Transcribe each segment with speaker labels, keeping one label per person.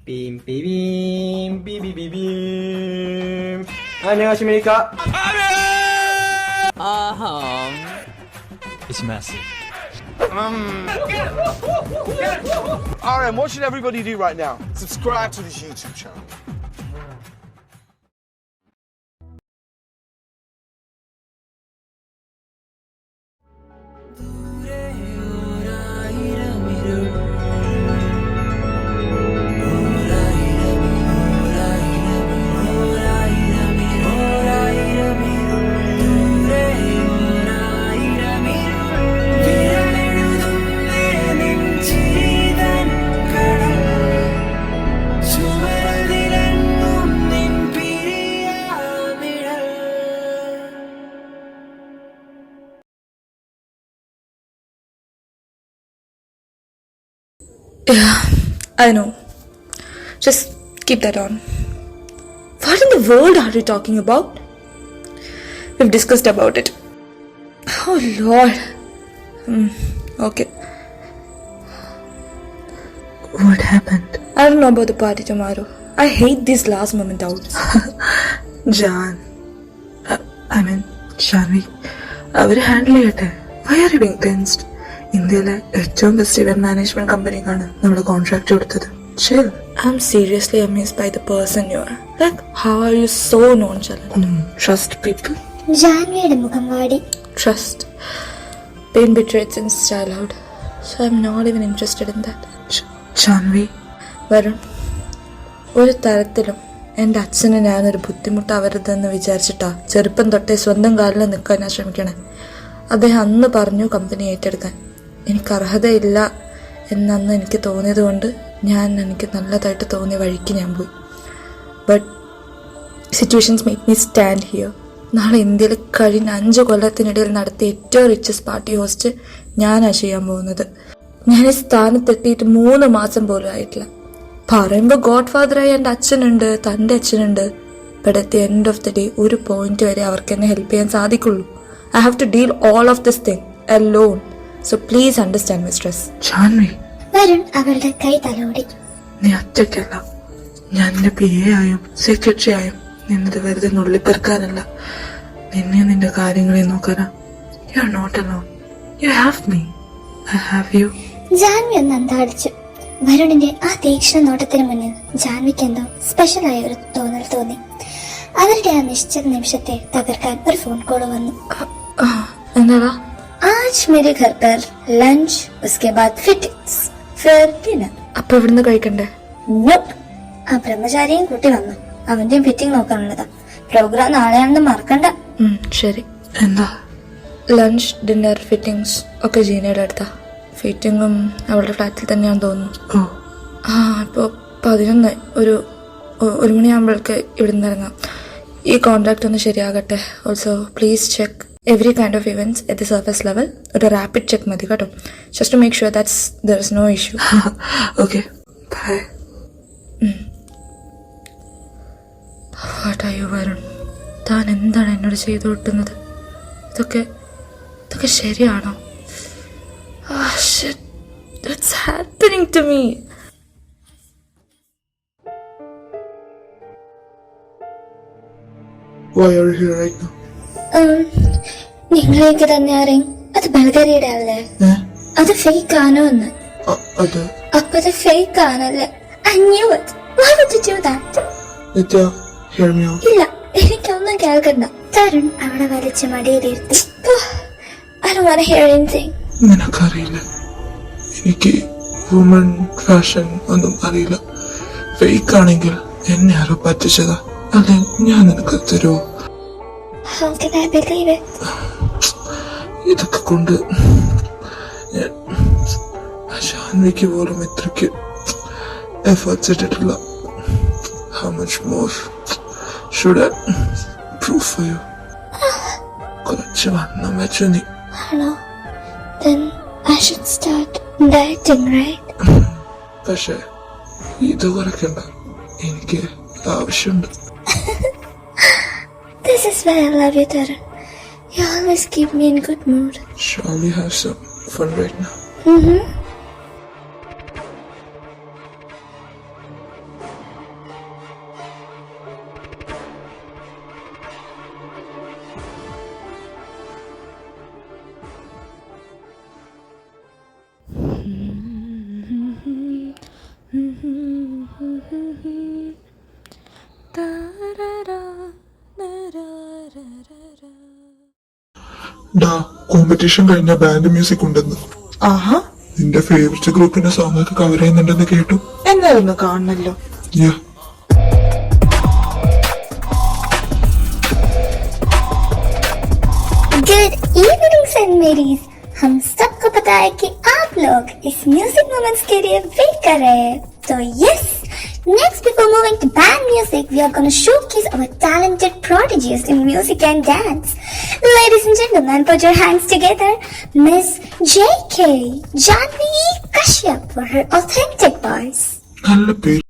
Speaker 1: 빔 삐빔 삐비비빔. 안녕하십니까?
Speaker 2: It's massive.
Speaker 3: Alright, what should everybody do right now? Subscribe to this YouTube channel.
Speaker 4: Yeah, I know. Just keep that on. What in the world are you talking about? We've discussed about it. Oh Lord. Okay.
Speaker 5: What happened?
Speaker 4: I don't know about the party tomorrow. I hate these last moment outs.
Speaker 5: John. Shanvi. അവര് handle ചെയ്യട്ടെ. Why are you being tensed? ഇന്ത്യയിലെ ഏറ്റവും best event management കമ്പനിക്കാണ് നമ്മുടെ contract കൊടുത്തത്. Chill.
Speaker 4: I'm seriously amazed by the person you are. Like, how are you so nonchalant?
Speaker 5: Trust people.
Speaker 6: ജാൻവിയുടെ മുഖം വാടി.
Speaker 4: Trust. Been betrayed since childhood. So I'm not even interested in that.
Speaker 5: Shanvi.
Speaker 4: Varun, ഒരു തരത്തിലും എൻ്റെ അച്ഛന് ഞാനൊരു ബുദ്ധിമുട്ട് അവരുതെന്ന് വിചാരിച്ചിട്ടാ ചെറുപ്പം തൊട്ടേ സ്വന്തം കാലിൽ നിൽക്കാൻ ഞാൻ ശ്രമിക്കണേ. അദ്ദേഹം അന്ന് പറഞ്ഞു കമ്പനി ഏറ്റെടുക്കാൻ. എനിക്ക് അർഹതയില്ല എന്നന്ന് എനിക്ക് തോന്നിയത് കൊണ്ട് എനിക്ക് നല്ലതായിട്ട് തോന്നിയ വഴിക്ക് ഞാൻ പോയി. But situations make me stand here. നാളെ ഇന്ത്യയിൽ കഴിഞ്ഞ 5 കൊല്ലത്തിനിടയിൽ നടത്തിയ ഏറ്റവും റിച്ചസ്റ്റ് പാർട്ടി ഹോസ്റ്റ് ഞാനാണ് ചെയ്യാൻ പോകുന്നത്. ഞാൻ ഈ സ്ഥാനത്തെത്തിയിട്ട് 3 മാസം പോലും ആയിട്ടില്ല. പറയുമ്പോൾ ഗോഡ് ഫാദറായി എൻ്റെ അച്ഛനുണ്ട്, തൻ്റെ അച്ഛനുണ്ട്. But at the end of the day ഒരു പോയിന്റ് വരെ അവർക്ക് എന്നെ ഹെൽപ്പ് ചെയ്യാൻ സാധിക്കുള്ളൂ. I have to deal all of this thing alone. So please understand my stress.
Speaker 5: Shanvi.
Speaker 6: Varun അവളുടെ കൈ തലോടി.
Speaker 5: നീ ഒറ്റയ്ക്കല്ല. ഞാൻ നിന്റെ PA ആയും സെക്രട്ടറി ആയും നിന്നത് വെറുതെ നുള്ളിപ്പെറുക്കാനല്ല. നിന്നെ നിന്റെ കാര്യങ്ങളെ നോക്കാനാ. You are not alone. You have me. I have you.
Speaker 6: Janhvi ഒന്ന് അന്താടിച്ചു. വരുണിന്റെ ആ തീക്ഷ്ണ നോട്ടത്തിന് മുന്നിൽ ജാൻവിക്ക് എന്തോ സ്പെഷ്യലായ ഒരു തോന്നൽ തോന്നി. അവരുടെ ആ നിശ്ചിത നിമിഷത്തെ തകർക്കാൻ ഒരു ഫോൺ കോൾ വന്നു.
Speaker 4: എന്താ?
Speaker 6: आज मेरे घर पर लंच, उसके बाद फिटिंग्स, फिर डिनर.
Speaker 4: അപ്പൊ ഇവിടുന്ന് കഴിക്കണ്ടേ?
Speaker 6: ആ ബ്രഹ്മചാരിയും കൂട്ടി വന്നു. അവന്റെയും ഫിറ്റിംഗ് നോക്കാനുള്ളതാ. പ്രോഗ്രാം നാളെയാണെന്ന് മറക്കണ്ട.
Speaker 4: ശരി.
Speaker 5: എന്താ?
Speaker 4: ലഞ്ച്, ഡിന്നർ, ഫിറ്റിംഗ്സ് ഒക്കെ ജീനയുടെ അടുത്താ. ഫിറ്റിംഗും അവളുടെ ഫ്ലാറ്റിൽ തന്നെയാണെന്ന് തോന്നുന്നു. ഇപ്പോൾ 11 ഒരു മണിയാകുമ്പോഴേക്ക് ഇവിടെ നിന്ന് ഇറങ്ങാം. ഈ കോൺട്രാക്ട് ഒന്ന് ശരിയാകട്ടെ. Also please check every kind of events at the surface level. ഒരു റാപ്പിഡ് ചെക്ക് മതി കേട്ടോ. Just to make sure there is no issue.
Speaker 5: Okay, bye.
Speaker 4: What are you Varun? താൻ എന്താണ് എന്നോട് ചെയ്തു കിട്ടുന്നത്? ഇതൊക്കെ ശരിയാണോ? Shit, what's happening to me?
Speaker 5: Why are you here right now?
Speaker 6: നിങ്ങളേക്ക് തന്നെ അറിയും. അത് ബൾഗേറിയയുടെ അല്ലേ? അത് ഫേക്ക് ആണോ എന്ന്? അപ്പൊ അത് ഫേക്ക് ആണല്ലേ? I knew it. Why would you do that?
Speaker 5: Nitya, hear me out.
Speaker 6: ഇല്ല, എനിക്കൊന്നും കേൾക്കണ്ട. തരുൺ അവിടെ വലിച്ച് മടിയിലിരുത്തി. I don't want to hear anything.
Speaker 5: നിനക്കറിയില്ല, എനിക്ക് വുമൺ ഫാഷൻ ഒന്നും അറിയില്ല. ഫേക്ക് ആണെങ്കിൽ എന്നെ ആരോ പറ്റിച്ചതാ. അല്ലെ ഞാൻ നിനക്ക് തരുമോ?
Speaker 6: How can I believe it?
Speaker 5: ഇതൊക്കെ കൊണ്ട് ഷാൻവിക്ക് പോലും ഇത്രയ്ക്ക് എഫേർട്സ് ഇട്ടിട്ടില്ല. How much more should I prove for you? കുറച്ച് വണ്ണം വെച്ചു നീ.
Speaker 6: ആണോ? Then I should start dieting, right?
Speaker 5: പക്ഷെ ഇത് കുറയ്ക്കണ്ട, എനിക്ക് ആവശ്യമുണ്ട്.
Speaker 6: This is why I love you, Tarun. You always keep me in good mood.
Speaker 5: Shall we have some fun right now?
Speaker 2: ഡാ കോമ്പറ്റീഷൻ കഴിഞ്ഞ ബാൻഡ് മ്യൂസിക് ഉണ്ടെന്ന്.
Speaker 5: ആഹാ,
Speaker 2: നിന്റെ ഫേവറേറ്റ് ഗ്രൂപ്പിന്റെ song ഒക്കെ കവർ ചെയ്യുന്നുണ്ടെന്ന് കേട്ടു.
Speaker 5: എന്നായിരുന്നു കാണണല്ലോ.
Speaker 2: Yeah.
Speaker 6: Good evening Saint Mary's. हम सबको पता है कि आप लोग इस म्यूजिक मोमेंट्स के लिए वेट कर रहे हैं, तो yes, next before moving to band music, we are going to showcase our talented prodigies in music and dance. Ladies and gentlemen, put your hands together. Miss J.K. Janvi Kashyap for her authentic voice.
Speaker 2: നല്ല പേര്.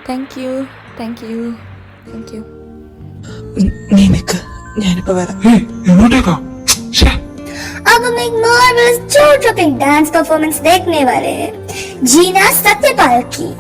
Speaker 4: Thank you thank you thank you.
Speaker 5: നീ നിക്ക്, ഞാനിപ്പോ വരാം.
Speaker 2: ഏയ്, എങ്ങോട്ടേക്കാ? ശ്ശേ.
Speaker 6: अब हम एक मार्वलस जो ड्रॉपिंग डांस परफॉर्मेंस देखने वाले हैं, जीना सत्यपाल की।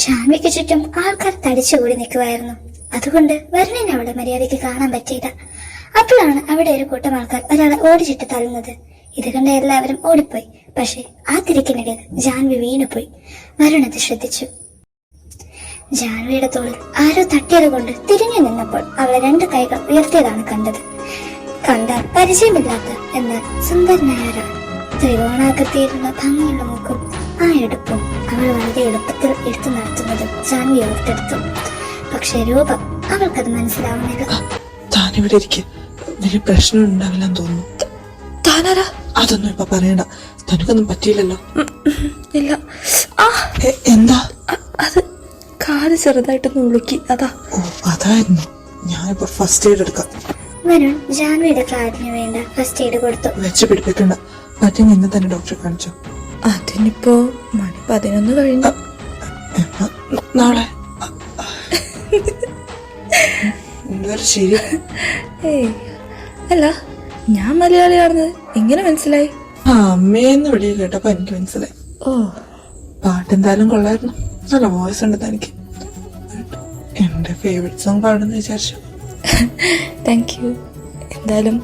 Speaker 6: ജാൻവിക്ക് ചുറ്റും ആൾക്കാർ തടിച്ചുകൂടി നിൽക്കുമായിരുന്നു. അതുകൊണ്ട് വരുണിനെ അവിടെ മര്യാദയ്ക്ക് കാണാൻ പറ്റിയില്ല. അപ്പോഴാണ് അവിടെ ഒരു കൂട്ടം ആൾക്കാർ ഒരാളെ ഓടിച്ചിട്ട് തള്ളുന്നത്. ഇത് കണ്ട എല്ലാവരും ഓടിപ്പോയി. പക്ഷെ ആ തിരക്കിനിടയിൽ ജാൻവി വീണുപോയി. വരുൺ അത് ശ്രദ്ധിച്ചു. ജാൻവിയുടെ തോളിൽ ആരോ തട്ടിയത് കൊണ്ട് തിരിഞ്ഞു നിന്നപ്പോൾ അവളെ 2 കൈകൾ ഉയർത്തിയതാണ് കണ്ടത്. കണ്ടാൽ പരിചയമില്ലാത്ത എന്നാൽ സുന്ദരനായ ഒരാൾ. ത്രികോണാകൃതിയിലുള്ള ഭംഗിയുള്ള മൂക്കും ആ എടുപ്പും അവൾ വളരെ എളുപ്പത്തിൽ എടുത്തു നടത്തുന്നതും ജാൻവി ഓർത്തെടുത്തു. പക്ഷെ രൂപം അവൾക്കത് മനസ്സിലാവുന്നില്ല.
Speaker 5: താനിവിടെ ഇരിക്കുക, വലിയ പ്രശ്നം ഉണ്ടാവില്ലെന്ന് തോന്നുന്നു.
Speaker 4: താനാരാ?
Speaker 5: അതൊന്നും ഇപ്പൊ പറയണ്ട, തനിക്കൊന്നും പറ്റിയില്ലല്ലോ.
Speaker 4: ഇല്ല. ആ
Speaker 5: എന്താ?
Speaker 4: അത് കാല് ചെറുതായിട്ടൊന്ന് ഉളുക്കി, അതാ.
Speaker 5: ഓ, അതായിരുന്നു. ഞാനിപ്പോ ഫസ്റ്റ് എയ്ഡ് എടുക്കാം.
Speaker 6: വരുൺ ജാൻവിയുടെ കാലിന് വേണ്ട ഫസ്റ്റ് എയ്ഡ് കൊടുത്തു.
Speaker 5: വെച്ച് പിടിപ്പിക്കണ്ട, പറ്റുമെങ്കിൽ ഇന്ന് തന്നെ ഡോക്ടറെ കാണിച്ചു.
Speaker 4: അതിനിപ്പോ മണി 11 കഴിഞ്ഞു.
Speaker 5: നാളെ എന്തൊരു ശരി.
Speaker 4: ഏയ് അല്ല, ഞാൻ മലയാളിയാണെന്ന് എങ്ങനെ മനസ്സിലായി?
Speaker 5: ആ, അമ്മയെന്ന് വിളിയ കേട്ടപ്പോ എനിക്ക് മനസ്സിലായി.
Speaker 4: ഓ,
Speaker 5: പാട്ടെന്തായാലും കൊള്ളായിരുന്നു. നല്ല വോയിസ് ഉണ്ട് തനിക്ക്. എന്റെ ഫേവറേറ്റ് സോങ് പാടുന്ന വിചാരിച്ചു.
Speaker 4: Thank you. എന്തായാലും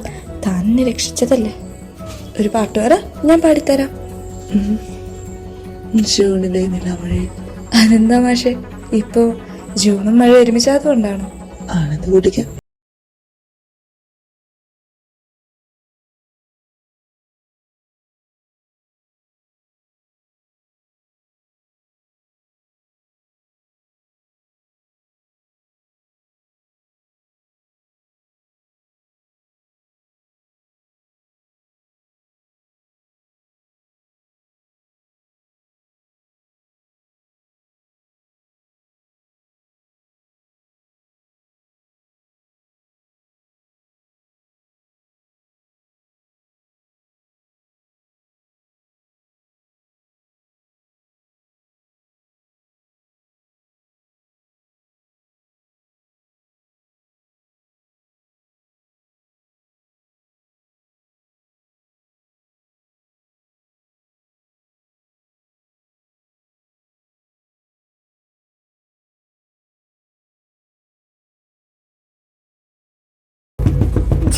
Speaker 4: താൻ എന്നെ രക്ഷിച്ചതല്ലേ. ഒരു പാട്ട് പറ, ഞാൻ പാടിത്തരാം.
Speaker 5: ജൂണിലെ നിലവഴി.
Speaker 4: അതെന്താ മാഷെ, ഇപ്പോ ജൂണും മഴ ഒരുമിച്ചാത്തതുകൊണ്ടാണോ?
Speaker 5: ആനന്ദ് കൂട്ടിക്കാം.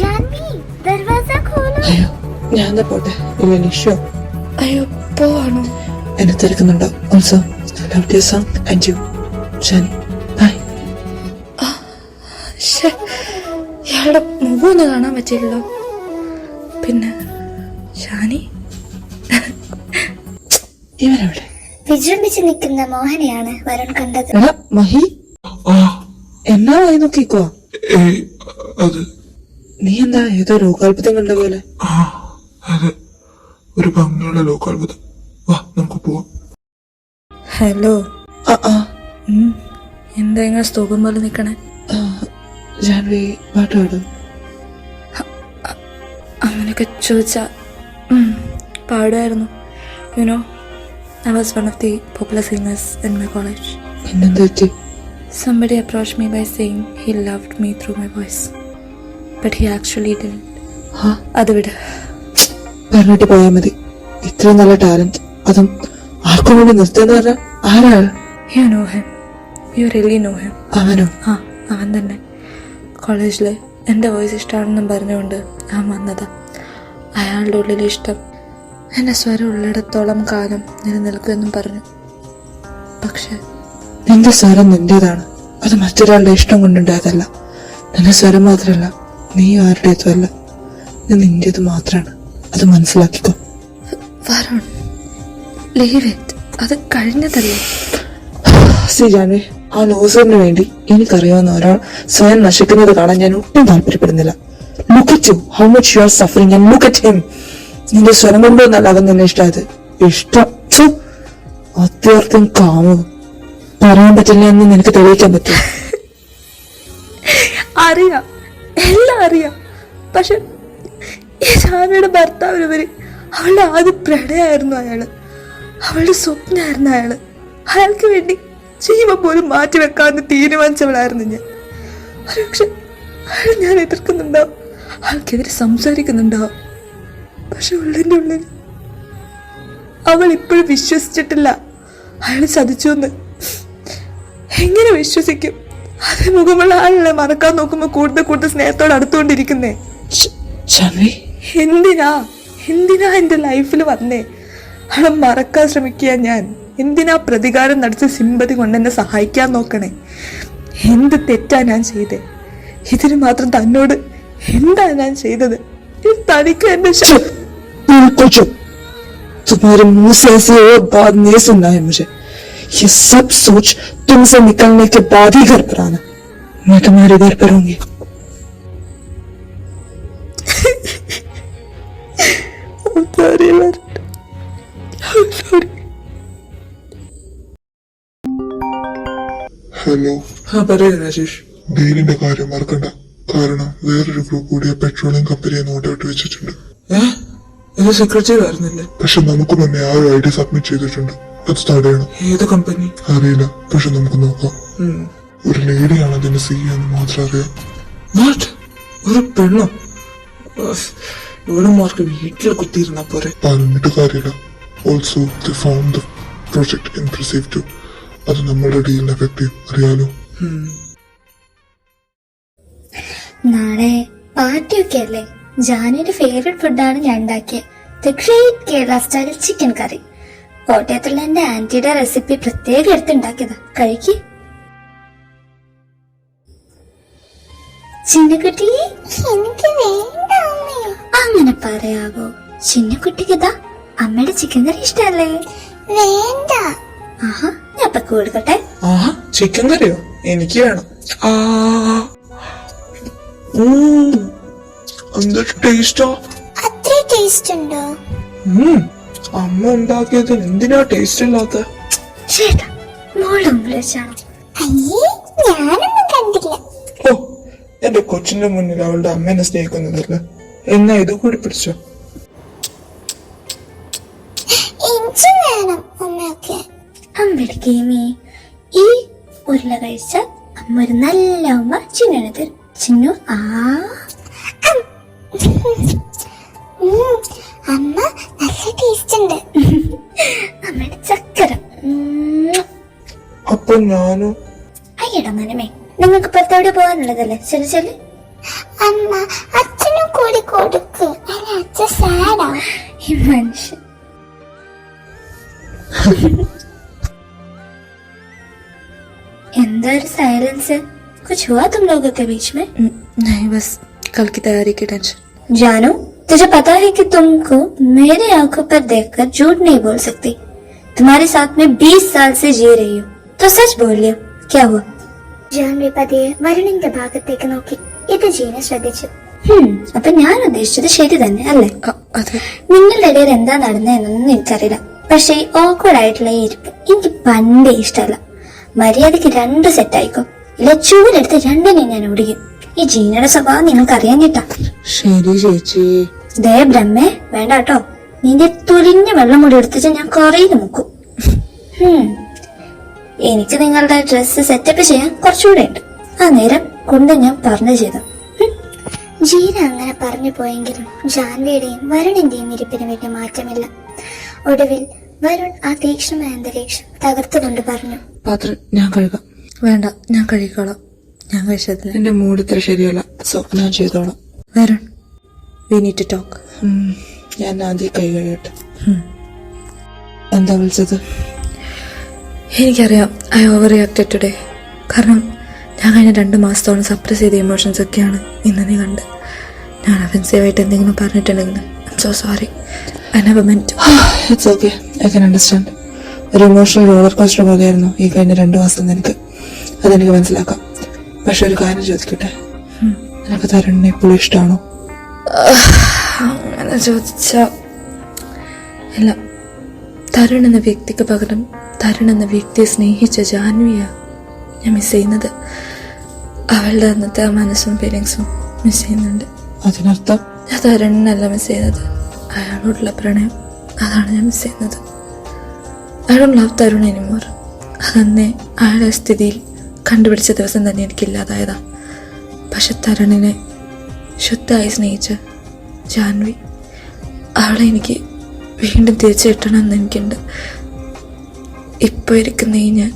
Speaker 6: जानवी दरवाजा खोलो
Speaker 5: അയ്യോ ഞാൻ എന്താ പോട്ടെ ഇല്ല നിഷോ
Speaker 4: അയ്യോ പോവാണോ?
Speaker 5: എന്നെ തിരക്കുന്നുണ്ടോ? Also love you song and you Shani bye.
Speaker 4: ശ്ശെ, ഇയാളുടെ മുഖം ഒന്ന് കാണാൻ പറ്റില്ലല്ലോ. പിന്നെ ഷാനി
Speaker 5: ഇവരെവിടെ?
Speaker 6: വിജൃംഭിച്ച് നിൽക്കുന്ന മോഹനെയാണ് വരുൺ കണ്ടത്.
Speaker 5: എടാ മഹി
Speaker 2: ആ
Speaker 5: എന്നാ വായി നോക്കിക്കോ.
Speaker 2: ഏയ് അത്
Speaker 5: നീ എന്താ ഏതോ ലോകാത്ഭുതം കണ്ട പോലെ.
Speaker 2: ആ അത് ഒരു ഭംഗിയുള്ള ലോകാത്ഭുതം. വാ നമുക്ക് പോവാം.
Speaker 4: ഹലോ.
Speaker 5: ആ ആ
Speaker 4: എന്താ ഇങ്ങനെ സ്തൂപം പോലെ നിക്കണേ?
Speaker 5: ജാൻവി പാട്ട് പാടും.
Speaker 4: അങ്ങനെയൊക്കെ ചോദിച്ചാ പാടുമായിരുന്നു. You know I was one of the popular singers in my college.
Speaker 5: പിന്നെന്താ പറ്റി?
Speaker 4: Somebody approached me by saying he loved me through my voice. But he actually didn't. അത് വിട്.
Speaker 5: പറഞ്ഞിട്ട് പോയാ മതി. ഇത്രയും നല്ല ടാലന്റ് അതും ആർക്കും വേണ്ടി നിർത്തുന്ന പറഞ്ഞ ആരാ?
Speaker 4: You know him. You really know him.
Speaker 5: അവനോ?
Speaker 4: ആ അവൻ തന്നെ. കോളേജിൽ എൻ്റെ വോയിസ് ഇഷ്ടമാണെന്നും പറഞ്ഞുകൊണ്ട് അവൻ വന്നതാ. അയാളുടെ ഉള്ളിലെ ഇഷ്ടം എൻ്റെ സ്വരം ഉള്ളിടത്തോളം കാലം നിലനിൽക്കുമെന്നും പറഞ്ഞു. പക്ഷെ
Speaker 5: നിന്റെ സ്വരം നിന്റേതാണ്. അത് മറ്റൊരാളുടെ ഇഷ്ടം കൊണ്ടുണ്ടായതല്ല. നിന്റെ സ്വരം മാത്രമല്ല, നീ ആരുടേതുമല്ല. ഇത് നിന്റേത് മാത്രമാണ്. അത് മനസ്സിലാക്കിക്കോ.
Speaker 4: Varun, leave it. അത് കഴിഞ്ഞതല്ലേ.
Speaker 5: സി ജാൻവി, ആ ലോസറിന് വേണ്ടി എനിക്കറിയാവുന്ന ഒരാൾ സ്വയം നശിക്കുന്നത് കാണാൻ ഞാൻ ഒട്ടും താല്പര്യപ്പെടുന്നില്ല. Look at you, how much you are suffering and look at him. നിന്റെ സ്വരം കൊണ്ടൊന്നല്ല അവൻ നിന്നെ ഇഷ്ടമായത്. ഇഷ്ടം അത്യാർത്ഥം കാമം പറയാൻ പറ്റില്ല എന്ന് നിനക്ക് തെളിയിക്കാൻ പറ്റും.
Speaker 4: അറിയാം, എല്ലാം അറിയാം. പക്ഷെ ഈ ജാനയുടെ ഭർത്താവിനുപരി അവളുടെ ആദ്യ പ്രണയമായിരുന്നു അയാള്. അവളുടെ സ്വപ്നമായിരുന്നു അയാള്. അയാൾക്ക് വേണ്ടി ജീവൻ പോലും മാറ്റിവെക്കാമെന്ന് തീരുമാനിച്ചവളായിരുന്നു ഞാൻ. പക്ഷെ അയാൾ ഞാൻ എതിർക്കുന്നുണ്ടാവും, അയാൾക്കെതിരെ സംസാരിക്കുന്നുണ്ടാവും. പക്ഷെ ഉള്ളിൻ്റെ ഉള്ളിൽ അവൾ ഇപ്പോഴും വിശ്വസിച്ചിട്ടില്ല അയാൾ ചതിച്ചു എന്ന്. എങ്ങനെ വിശ്വസിക്കും? അതേ മുഖമുള്ള ആളെ മറക്കാൻ നോക്കുമ്പോ കൂടുതൽ കൂടുതൽ സ്നേഹത്തോട് അടുത്തുകൊണ്ടിരിക്കുന്നേ. എന്തിനാ എന്റെ ലൈഫിൽ വന്നേ? അവളെ മറക്കാൻ ശ്രമിക്കുക ഞാൻ. എന്തിനാ പ്രതികാരം നടിച്ച സിമ്പതി കൊണ്ട് എന്നെ സഹായിക്കാൻ നോക്കണേ? എന്ത് തെറ്റാ ഞാൻ ചെയ്തേ? ഇതിന് മാത്രം തന്നോട് എന്താ ഞാൻ ചെയ്തത്? തനിക്ക് എന്റെ
Speaker 5: तुम्हारे मुंह से ऐसी और बात नहीं सुनना है मुझे. ये सब सोच तुमसे निकलने के बाद ही घर पर आना. मैं तुम्हारे घर पर होंगी.
Speaker 2: ഹലോ.
Speaker 5: പറയൂ രാജേഷ്.
Speaker 2: ഡീലിന്റെ കാര്യം മറക്കണ്ട. കാരണം വേറൊരു ഗ്രൂപ്പ് കൂടിയ പെട്രോളിയം കമ്പനിയെ നോട്ട് ഔട്ട് വെച്ചിട്ടുണ്ട്.
Speaker 5: ഇത് സെക്രട്ടറി ആയിരുന്നില്ലേ?
Speaker 2: പക്ഷെ നമുക്ക് മുന്നേ ആ ഒരു ഐഡിയ സബ്മിറ്റ് ചെയ്തിട്ടുണ്ട്. അത് തടയണം.
Speaker 5: ഏത് കമ്പനി
Speaker 2: അറിയില്ല, പക്ഷെ നമുക്ക് നോക്കാം. ഒരു ലേഡിയാണ് അതിന്റെ CEO എന്ന് മാത്രം അറിയാം.
Speaker 5: വാട്ട്? ഒരു പെണ്ണോ? ഇവിടെമാർക്ക് വീട്ടിൽ കുത്തിയിരുന്നാ പോരെ.
Speaker 2: പറഞ്ഞിട്ട് കാര്യമില്ല. Also the found the project impressive too. അത് നമ്മളുടെ ഡീലിന് എഫക്ട് ചെയ്യും, അറിയാലോ.
Speaker 6: നാളെ പാർട്ടിയൊക്കെ അല്ലേ? ജാനിയുടെ ഫേവറേറ്റ് ഫുഡാണ് ഞാൻ ഉണ്ടാക്കിയത്. The great Kerala style chicken curry. കോട്ടയത്തുള്ള എന്റെ ആന്റിയുടെ റെസിപ്പി പ്രത്യേകം എടുത്തുണ്ടാക്കിയതാ. കഴിക്ക്. ചിന്നക്കുട്ടി, എനിക്ക് വേണ്ട. അങ്ങനെ പറയാവോ? ചിന്നക്കുട്ടിക്ക് ഇതാ അമ്മയുടെ ചിക്കൻ കറി ഇഷ്ടല്ലേ? വേണ്ട. ആഹാ, ഞാൻ ഇപ്പൊ കൊടുക്കട്ടെ.
Speaker 5: ചിക്കൻ കറിയോ? എനിക്ക് വേണം. എന്താ ടേസ്റ്റോ?
Speaker 6: അത്ര ടേസ്റ്റ് ഉണ്ടോ?
Speaker 5: അമ്മ ഉണ്ടാക്കിയത് എന്തിനാ ടേസ്റ്റ് ഇല്ലാത്ത?
Speaker 6: ചേട്ടാ, മോളും വിളിച്ചാണോ? അയ്യേ, ഞാനൊന്നും കണ്ടില്ല.
Speaker 5: ഓ, എന്റെ കൊച്ചിന്റെ മുന്നിൽ അവളുടെ അമ്മേനെ സ്നേഹിക്കുന്നതല്ല. എന്നാ ഇത് കൂടി പിടിച്ചോ.
Speaker 6: എനിക്ക് വേണം അമ്മയൊക്കെ. അമ്മയുടെ ഗെയിമി ഈ ഉരുള കഴിച്ച അമ്മ ഒരു നല്ല അമ്മ ചിന്നു തരും. ചിന്നു അമ്മ നല്ല ടേസ്റ്റ് ഉണ്ട്. അമ്മയുടെ ചക്കര.
Speaker 5: അപ്പൊ ഞാനോ?
Speaker 6: അയ്യടാ മനമേ, നിങ്ങൾക്ക് പുറത്തെവിടെ പോകാനുള്ളതല്ലേ? ശരി ശരി. അമ്മ അച്ഛൻ കൂടി കൊടുക്ക്, അല്ല അച്ഛൻ സാഡാ. ഈ മനുഷ്യൻ. എന്താ ഒരു സൈലൻസ്? कुछ हुआ तुम लोगों के बीच में?
Speaker 4: नहीं, बस कल की तैयारी की टेंशन।
Speaker 6: जानू, तुझे पता है कि तुमको मेरे आंखों पर देखकर झूठ नहीं बोल सकती। तुम्हारे साथ में 20 साल से जी रही हूँ, तो सच बोलियो, क्या हुआ? ജാൻവി പതിയെ വരുണിന്റെ ഭാഗത്തേക്ക് നോക്കി. ഇത് ജീന ശ്രദ്ധിച്ചു. അപ്പൊ ഞാൻ ഉദ്ദേശിച്ചത് ശരി തന്നെ അല്ലേ?
Speaker 4: അതെ.
Speaker 6: നിങ്ങളുടെ ഇടയിൽ എന്താ നടന്നതെന്നൊന്നും എനിക്കറിയില്ല. പക്ഷെ ഈ ഓക്വേർഡ് ആയിട്ടുള്ള ഈ ഇരിപ്പ് എനിക്ക് പണ്ടേ ഇഷ്ടമല്ല. മര്യാദക്ക് 2 സെറ്റ് ആയിക്കോ, ഇല്ല ചൂടെടുത്ത് 2 ഞാൻ ഓടിക്കും. ഈ ജീനയുടെ സ്വഭാവം നിങ്ങൾക്ക് അറിയാഞ്ഞിട്ടാ.
Speaker 5: ശരി ചേച്ചി.
Speaker 6: ദേ ബ്രഹ്മേ, വേണ്ട കേട്ടോ. നിന്റെ തുലിഞ്ഞ വെള്ളം മുടി എടുത്തിട്ട് ഞാൻ കുറയിൽ മുക്കും. എനിക്ക് നിങ്ങളുടെ ഡ്രസ്സ് സെറ്റപ്പ് ചെയ്യാൻ കുറച്ചുകൂടെ ഉണ്ട്. ആ നേരം കൊണ്ട് ഞാൻ പറഞ്ഞു ചെയ്തു. ജീന അങ്ങനെ പറഞ്ഞു പോയെങ്കിലും ജാൻവിയുടെയും വരുണിന്റെയും ഇരിപ്പിന് വലിയ മാറ്റമില്ല. ഒടുവിൽ വരുൺ ആ തീക്ഷ്ണമായ അന്തരീക്ഷം തകർത്തുകൊണ്ട് പറഞ്ഞു,
Speaker 5: പാത്രം ഞാൻ കഴുകാം.
Speaker 4: വേണ്ട, ഞാൻ കഴിക്കോളാം. ഞാൻ കഴിച്ചതില്ല.
Speaker 5: എന്റെ മൂഡ് ഇത്ര ശരിയല്ല. സോ ഞാൻ ചെയ്തോളാം.
Speaker 4: Varun, we need to talk.
Speaker 5: ഞാൻ ആദ്യം കൈ കഴിയട്ടെ. എന്താ വിളിച്ചത്?
Speaker 4: എനിക്കറിയാം ഐ ഓവർ റിയാക്റ്റഡ് ടുഡേ. കാരണം ഞാൻ കഴിഞ്ഞ 2 മാസത്തോളം സപ്രസ് ചെയ്ത ഇമോഷൻസ് ഒക്കെയാണ് ഇന്ന് നീ കണ്ട്. ഞാൻ ഒഫൻസീവായിട്ട് എന്തെങ്കിലും പറഞ്ഞിട്ടുണ്ടെങ്കിൽ I am so sorry. I never meant.
Speaker 5: It's okay, I can understand. ഒരു ഇമോഷണൽ റോളർ കോസ്റ്റർ പോലെയായിരുന്നു ഈ കഴിഞ്ഞ 2 മാസം നിനക്ക്. അതെനിക്ക് മനസ്സിലാക്കാം. പക്ഷെ ഒരു കാര്യം ചോദിക്കട്ടെ, നിനക്ക് തരുണിനെ എപ്പോഴും ഇഷ്ടമാണോ?
Speaker 4: അങ്ങനെ ചോദിച്ച ഇല്ല. തരുൺ എന്ന വ്യക്തിക്ക് പകരം തരുൺ എന്ന വ്യക്തിയെ സ്നേഹിച്ച ജാൻവിയാ ഞാൻ മിസ് ചെയ്യുന്നത്. അവളുടെ അന്നത്തെ ആ മനസ്സും ഫീലിങ്സും മിസ് ചെയ്യുന്നുണ്ട്.
Speaker 5: അതിനർത്ഥം
Speaker 4: ഞാൻ തരുണിനല്ല മിസ് ചെയ്യുന്നത്, അയാളോടുള്ള പ്രണയം, അതാണ് ഞാൻ മിസ് ചെയ്യുന്നത്. I don't love Tarun anymore. അതന്നെ അയാളുടെ സ്ഥിതിയിൽ കണ്ടുപിടിച്ച ദിവസം തന്നെ എനിക്കില്ലാതായതാ. പക്ഷെ തരുണിനെ ശുദ്ധമായി സ്നേഹിച്ച ജാൻവി, അവളെ എനിക്ക് വീണ്ടും തിരിച്ചു കിട്ടണമെന്ന് എനിക്കുണ്ട്. ഇപ്പോൾ ഇരിക്കുന്ന ഈ ഞാൻ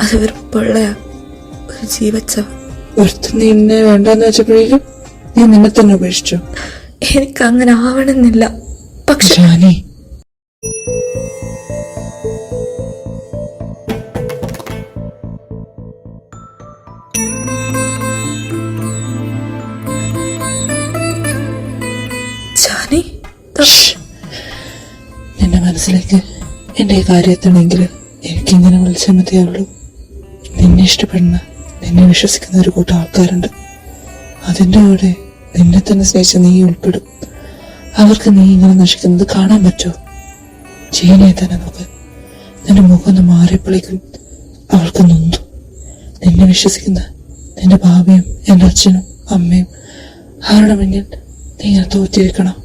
Speaker 4: അത് ഒരു പൊള്ളയാ, ഒരു ജീവച്ചവ.
Speaker 5: ഒരുത്ത് നിന്നെ വേണ്ടെന്ന് വെച്ചപ്പോഴേക്കും നീ നിന്നെ തന്നെ ഉപേക്ഷിച്ചു.
Speaker 4: എനിക്ക് അങ്ങനെ ആവണമെന്നില്ല. പക്ഷെ
Speaker 5: ജാനി,
Speaker 4: ജാനി,
Speaker 5: നിന്റെ മനസ്സിലേക്ക് എന്റെ ഈ കാര്യത്തിനെങ്കിൽ എനിക്കിങ്ങനെ വിളിച്ചാൽ മതിയാവുള്ളൂ. നിന്നെ ഇഷ്ടപ്പെടുന്ന, നിന്നെ വിശ്വസിക്കുന്ന ഒരു കൂട്ടം ആൾക്കാരുണ്ട്. അതിൻ്റെ കൂടെ നിന്നെ തന്നെ സ്നേഹിച്ച നീ ഉൾപ്പെടും. അവർക്ക് നീ ഇങ്ങനെ നശിക്കുന്നത് കാണാൻ പറ്റുമോ? ജീനയെ തന്നെ നോക്ക്. നിന്റെ മുഖം ഒന്ന് മാറിയപ്പോഴേക്കും അവൾക്ക് നൊന്തു. നിന്നെ വിശ്വസിക്കുന്ന നിന്റെ ഭാവിയും എൻ്റെ അച്ഛനും അമ്മയും അവരുടെ മുന്നിൽ നീ ഇങ്ങനെ തോറ്റിരിക്കണം.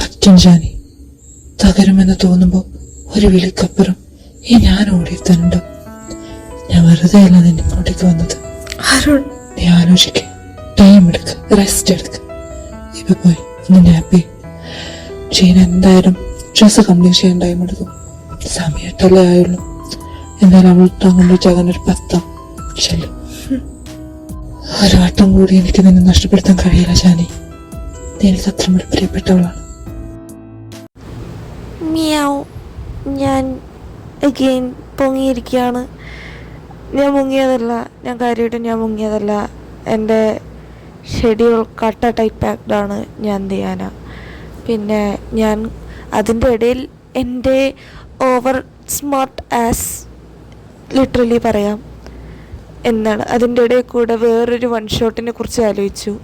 Speaker 5: പറ്റും ജാനി. തകരുമെന്ന് തോന്നുമ്പോ ഒരു വിളിക്കപ്പുറം ഈ ഞാൻ ഓടിയെത്താനുണ്ടോ? ഞാൻ വെറുതെ അല്ല നിന്നെ ഇങ്ങോട്ടേക്ക് വന്നത്. നീ ആലോചിക്ക, ടൈം എടുക്ക, റെസ്റ്റ് എടുക്ക. ഇപ്പൊ പോയി ഒന്ന് ഹാപ്പി. ജീന എന്തായാലും ഡ്രസ് കംപ്ലീറ്റ് ചെയ്യാൻ ടൈം എടുക്കും. സമയത്തല്ലേ ആയുള്ളൂ. എന്നാലും അവൾ കൊണ്ടുവച്ചാകാൻ ഒരു 10 ചെല്ലും. ഒരു വട്ടം കൂടി എനിക്ക് നിന്നെ നഷ്ടപ്പെടുത്താൻ കഴിയില്ല ജാനി. നീ എനിക്ക് അത്ര പ്രിയപ്പെട്ടവളാണ്.
Speaker 7: മിയാവ്. ഞാൻ അഗെയിൻ പൊങ്ങിയിരിക്കുകയാണ്. ഞാൻ മുങ്ങിയതല്ല, ഞാൻ കാര്യമായിട്ട് ഞാൻ മുങ്ങിയതല്ല. എൻ്റെ ഷെഡ്യൂൾ കട്ട ടൈറ്റ് പാക്ഡാണ്. ഞാൻ എന്ത് ചെയ്യാനാ? പിന്നെ ഞാൻ അതിൻ്റെ ഇടയിൽ എൻ്റെ ഓവർ സ്മാർട്ട് ആസ് ലിറ്ററലി പറയാം എന്നാണ്. അതിൻ്റെ ഇടയിൽ കൂടെ വേറൊരു 1 ഷോട്ടിനെ കുറിച്ച് ആലോചിച്ചു.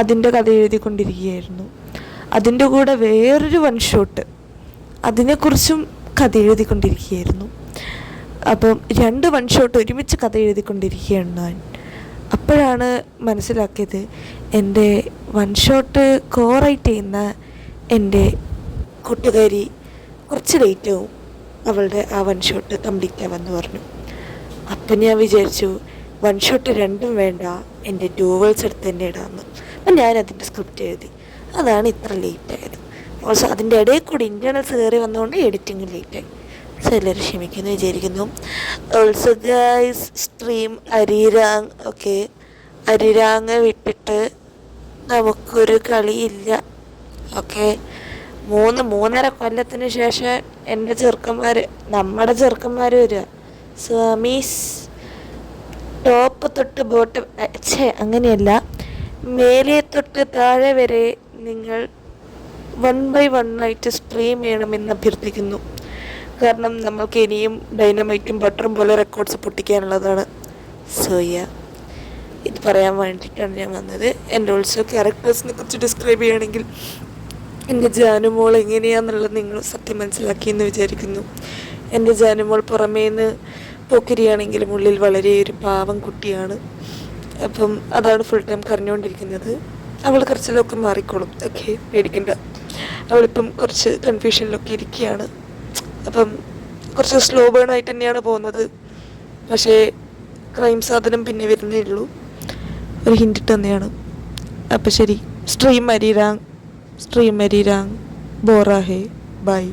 Speaker 7: അതിൻ്റെ കഥ എഴുതിക്കൊണ്ടിരിക്കുകയായിരുന്നു. അതിൻ്റെ കൂടെ വേറൊരു 1 ഷോട്ട്, അതിനെക്കുറിച്ചും കഥ എഴുതിക്കൊണ്ടിരിക്കുകയായിരുന്നു. അപ്പം 2 1 ഷോട്ട് ഒരുമിച്ച് കഥ എഴുതിക്കൊണ്ടിരിക്കുകയാണ് ഞാൻ. അപ്പോഴാണ് മനസ്സിലാക്കിയത് എൻ്റെ 1 ഷോട്ട് കോറൈറ്റ് ചെയ്യുന്ന എൻ്റെ കൂട്ടുകാരി കുറച്ച് ലേറ്റാവും അവളുടെ ആ 1 ഷോട്ട് കംപ്ലീറ്റ് ആവാമെന്ന് പറഞ്ഞു. അപ്പം ഞാൻ വിചാരിച്ചു 1 ഷോട്ട് 2ഉം വേണ്ട, എൻ്റെ 2 വേൾഡ്സ് എടുത്ത് തന്നെ ഇടാമെന്ന്. അപ്പം ഞാനതിൻ്റെ സ്ക്രിപ്റ്റ് എഴുതി. അതാണ് ഇത്ര ലേറ്റായത്. ഓൾസോ അതിൻ്റെ ഇടയിൽ കൂടി ഇൻറ്റേർണൽസ് കയറി വന്നുകൊണ്ട് എഡിറ്റിംഗ് ലേറ്റായി. സോ എല്ലാവരും ക്ഷമിക്കുന്നു വിചാരിക്കുന്നു. ഓൾസോ ഗൈസ്, സ്ട്രീം അരിരാങ് വിട്ടിട്ട് നമുക്കൊരു കളിയില്ല. ഓക്കെ, 3-3.5 കൊല്ലത്തിന് ശേഷം നമ്മുടെ ചെറുക്കന്മാർ വരിക. സ്വാമീസ് ടോപ്പ് തൊട്ട് ബോട്ടം അങ്ങനെയല്ല, മേലെ തൊട്ട് താഴെ വരെ നിങ്ങൾ 1 by 1 ആയിട്ട് സ്ട്രീം ചെയ്യണമെന്ന് അഭ്യർത്ഥിക്കുന്നു. കാരണം നമ്മൾക്ക് ഇനിയും ഡൈനമൈറ്റും ബട്ടറും പോലെ റെക്കോർഡ്സ് പൊട്ടിക്കാനുള്ളതാണ്. സോയ, ഇത് പറയാൻ വേണ്ടിയിട്ടാണ് ഞാൻ വന്നത്. എൻ്റെ ഓൾസോ ക്യാരക്ടേഴ്സിനെ കുറിച്ച് ഡിസ്ക്രൈബ് ചെയ്യുകയാണെങ്കിൽ എൻ്റെ ജാനുമോൾ എങ്ങനെയാണെന്നുള്ളത് നിങ്ങൾ സത്യം മനസ്സിലാക്കിയെന്ന് വിചാരിക്കുന്നു. എൻ്റെ ജാനുമോൾ പുറമേന്ന് പോക്കരിയാണെങ്കിലും ഉള്ളിൽ വളരെ ഒരു പാവം കുട്ടിയാണ്. അപ്പം അതാണ് ഫുൾ ടൈം കരഞ്ഞുകൊണ്ടിരിക്കുന്നത്. അവൾ കുറച്ചിലൊക്കെ മാറിക്കോളും. ഓക്കെ, പേടിക്കണ്ട. അവളിപ്പം കുറച്ച് കൺഫ്യൂഷനിലൊക്കെ ഇരിക്കുകയാണ്. അപ്പം കുറച്ച് സ്ലോ ബേൺ ആയിട്ട് തന്നെയാണ് പോകുന്നത്. പക്ഷേ ക്രൈം സാധനം പിന്നെ വരുന്നേ ഉള്ളൂ. ഒരു ഹിൻഡ് തന്നെയാണ്. അപ്പം ശരി, സ്ട്രീം മരീരാങ് ബോറാ ഹേ, ബൈ.